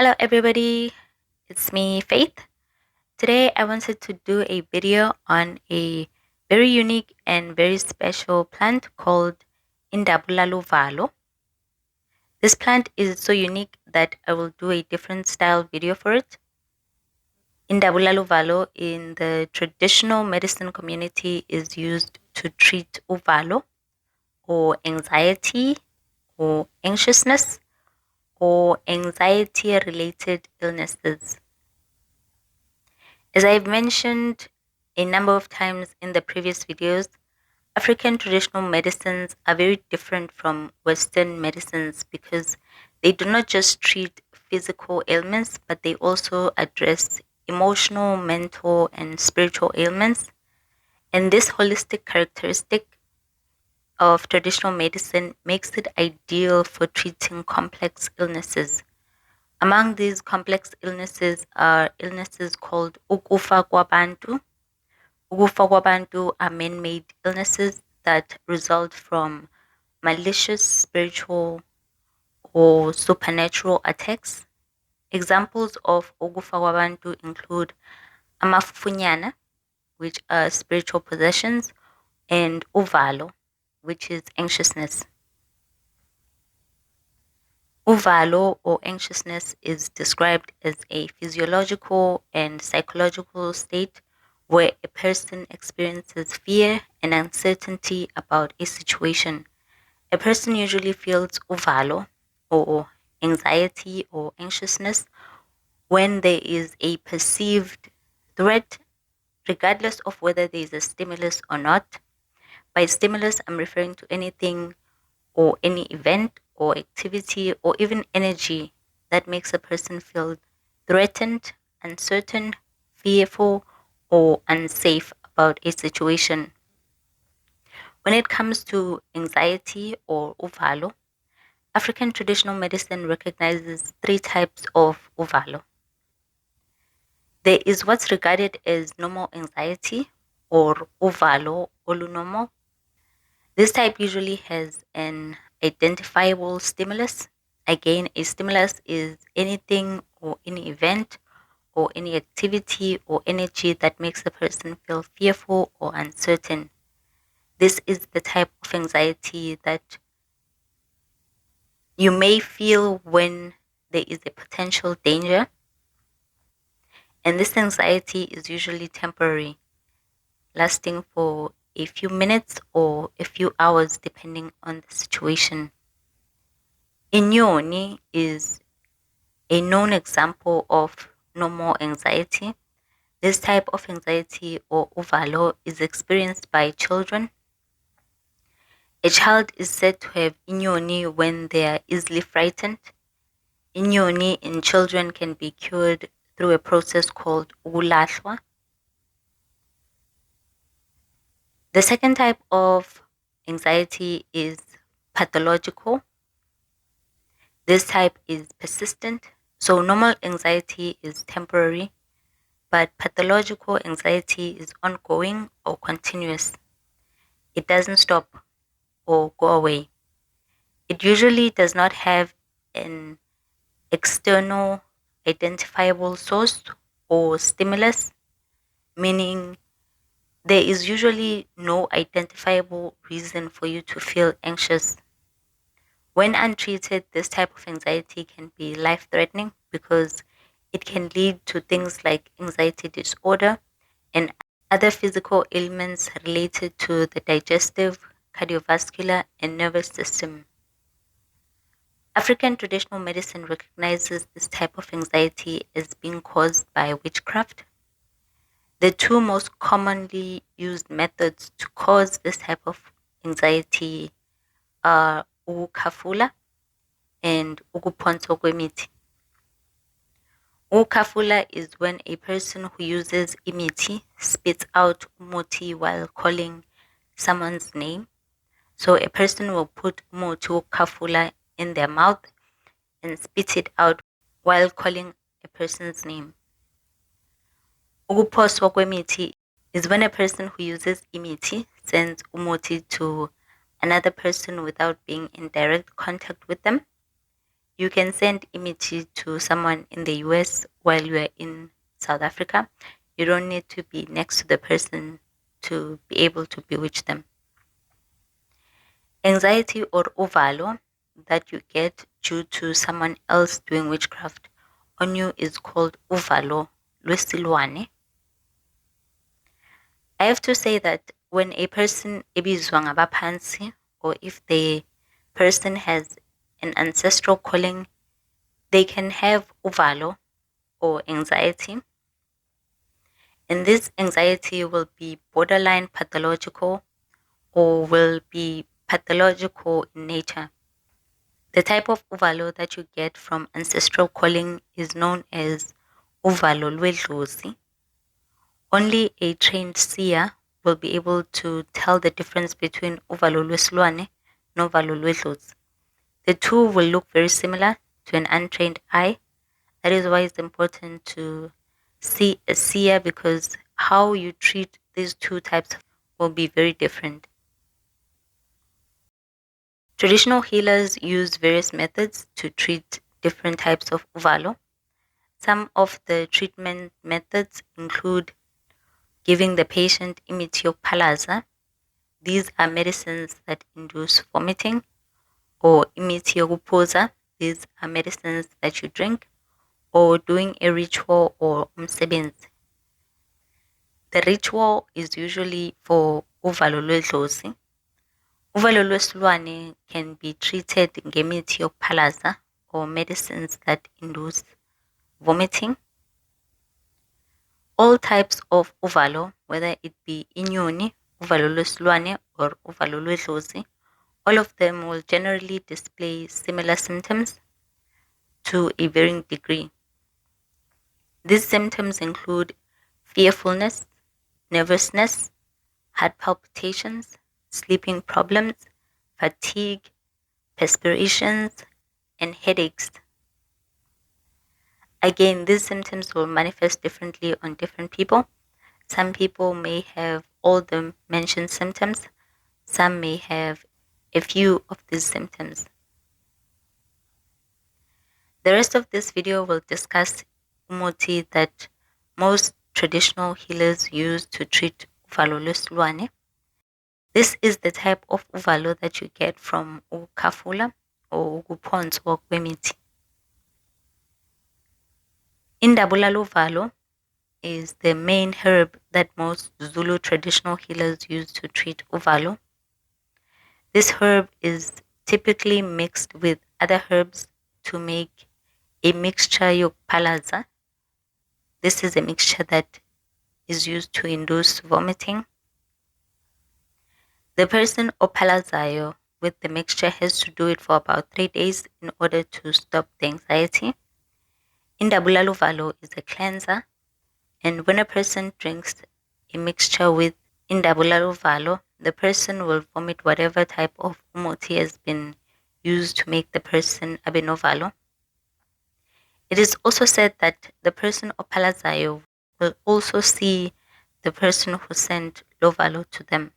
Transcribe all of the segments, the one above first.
Hello everybody, it's me Faith. Today I wanted to do a video on a very unique and very special plant called Indabulaluvalo. This plant is so unique that I will do a different style video for it. Indabulaluvalo in the traditional medicine community is used to treat Uvalo or anxiety or anxiousness or anxiety related illnesses. As I've mentioned a number of times in the previous videos, African traditional medicines are very different from Western medicines because they do not just treat physical ailments, but they also address emotional, mental, and spiritual ailments. And this holistic characteristic of traditional medicine makes it ideal for treating complex illnesses. Among these complex illnesses are illnesses called ukufa kwabantu. Ukufa kwabantu are man-made illnesses that result from malicious spiritual or supernatural attacks. Examples of ukufa kwabantu include amafufunyana, which are spiritual possessions, and uvalo, which is anxiousness. Uvalo or anxiousness is described as a physiological and psychological state where a person experiences fear and uncertainty about a situation. A person usually feels uvalo or anxiety or anxiousness when there is a perceived threat, regardless of whether there is a stimulus or not. By stimulus, I'm referring to anything or any event or activity or even energy that makes a person feel threatened, uncertain, fearful, or unsafe about a situation. When it comes to anxiety or uvalo, African traditional medicine recognizes three types of uvalo. There is what's regarded as normal anxiety or uvalo olunormal. This type usually has an identifiable stimulus. Again, a stimulus is anything or any event or any activity or energy that makes a person feel fearful or uncertain. This is the type of anxiety that you may feel when there is a potential danger. And this anxiety is usually temporary, lasting for a few minutes or a few hours depending on the situation. Inyoni is a known example of normal anxiety. This type of anxiety or uvalo is experienced by children. A child is said to have inyoni when they are easily frightened. Inyoni in children can be cured through a process called ukulahlwa. The second type of anxiety is pathological. This type is persistent. So normal anxiety is temporary, but pathological anxiety is ongoing or continuous. It doesn't stop or go away. It usually does not have an external identifiable source or stimulus, meaning there is usually no identifiable reason for you to feel anxious. When untreated, this type of anxiety can be life-threatening because it can lead to things like anxiety disorder and other physical ailments related to the digestive, cardiovascular, and nervous system. African traditional medicine recognizes this type of anxiety as being caused by witchcraft. The two most commonly used methods to cause this type of anxiety are ukafula and ukuphonswa kwemithi. Ukafula is when a person who uses imithi spits out umuthi while calling someone's name. So a person will put umuthi ukafula in their mouth and spit it out while calling a person's name. Ukuphoswa kwemithi is when a person who uses imithi sends umuthi to another person without being in direct contact with them. You can send Imithi to someone in the US while you are in South Africa. You don't need to be next to the person to be able to bewitch them. Anxiety or Uvalo that you get due to someone else doing witchcraft on you is called Uvalo lwesilwane. I have to say that when a person ebizwa ngabaphansi, or if the person has an ancestral calling, they can have Uvalo or anxiety. And this anxiety will be borderline pathological or will be pathological in nature. The type of Uvalo that you get from ancestral calling is known as Uvalo lwedlozi. Only a trained seer will be able to tell the difference between Uvalo lwesilwane and Uvalo lwedlozi. The two will look very similar to an untrained eye. That is why it's important to see a seer, because how you treat these two types will be very different. Traditional healers use various methods to treat different types of Uvalo. Some of the treatment methods include giving the patient Imithi yokuphalaza. These are medicines that induce vomiting, or Imithi yokuphuza. These are medicines that you drink, or doing a ritual or umsebenzi. The ritual is usually for Uvalo lwedlozi. Uvalo lwesilwane can be treated ngemithi yokuphalaza or medicines that induce vomiting. All types of Uvalo, whether it be inyoni, Uvalo lwesilwane, or Uvalo lwedlozi, all of them will generally display similar symptoms to a varying degree. These symptoms include fearfulness, nervousness, heart palpitations, sleeping problems, fatigue, perspirations, and headaches. Again, these symptoms will manifest differently on different people. Some people may have all the mentioned symptoms. Some may have a few of these symptoms. The rest of this video will discuss umuthi that most traditional healers use to treat Uvalo lwesilwane. This is the type of Uvalo that you get from ukafula or ukuphonswa kwemithi. Indabulaluvalo is the main herb that most Zulu traditional healers use to treat Uvalo. This herb is typically mixed with other herbs to make a mixture yokuphalaza. This is a mixture that is used to induce vomiting. The person ophalazayo with the mixture has to do it for about 3 days in order to stop the anxiety. Indabulaluvalo is a cleanser, and when a person drinks a mixture with Indabulaluvalo, the person will vomit whatever type of umuthi has been used to make the person abenovalo. It is also said that the person ophalazayo will also see the person who sent Luvalo to them.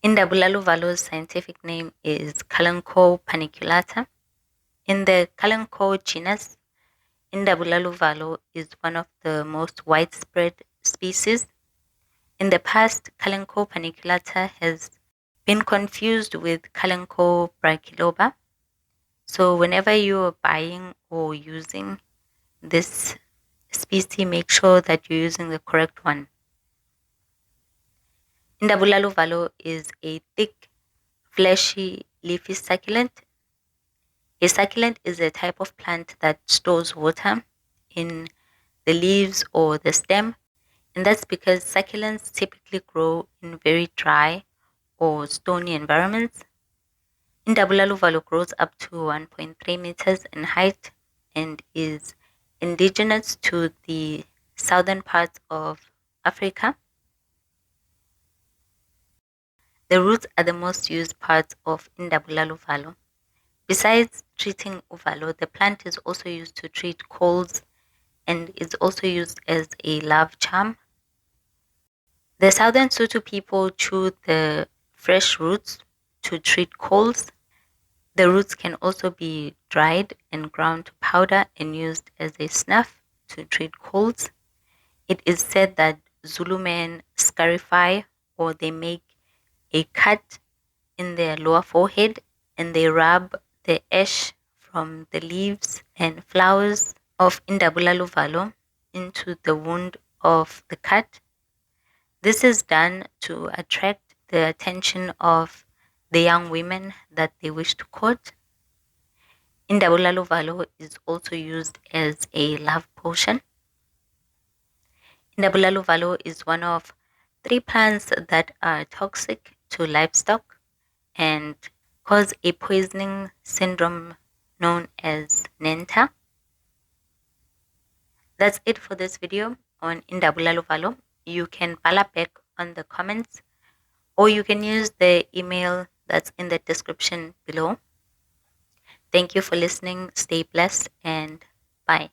Indabulaluvalo's scientific name is Kalanchoe paniculata. In the Kalanchoe genus, Indabulaluvalo is one of the most widespread species. In the past, Kalanchoe paniculata has been confused with Kalanchoe brachyloba. So whenever you are buying or using this species, make sure that you're using the correct one. Indabulaluvalo is a thick, fleshy, leafy succulent. A succulent is a type of plant that stores water in the leaves or the stem, and that's because succulents typically grow in very dry or stony environments. Indabulaluvalo grows up to 1.3 meters in height and is indigenous to the southern parts of Africa. The roots are the most used parts of Indabulaluvalo. Besides treating Uvalo, the plant is also used to treat colds and is also used as a love charm. The southern Sotho people chew the fresh roots to treat colds. The roots can also be dried and ground to powder and used as a snuff to treat colds. It is said that Zulu men scarify, or they make a cut in their lower forehead, and they rub the ash from the leaves and flowers of Indabulaluvalo into the wound of the cut. This is done to attract the attention of the young women that they wish to court. Indabulaluvalo is also used as a love potion. Indabulaluvalo is one of 3 plants that are toxic to livestock and cause a poisoning syndrome known as Nenta. That's it for this video on Indabulaluvalo. You can bala back on the comments, or you can use the email that's in the description below. Thank you for listening. Stay blessed and bye.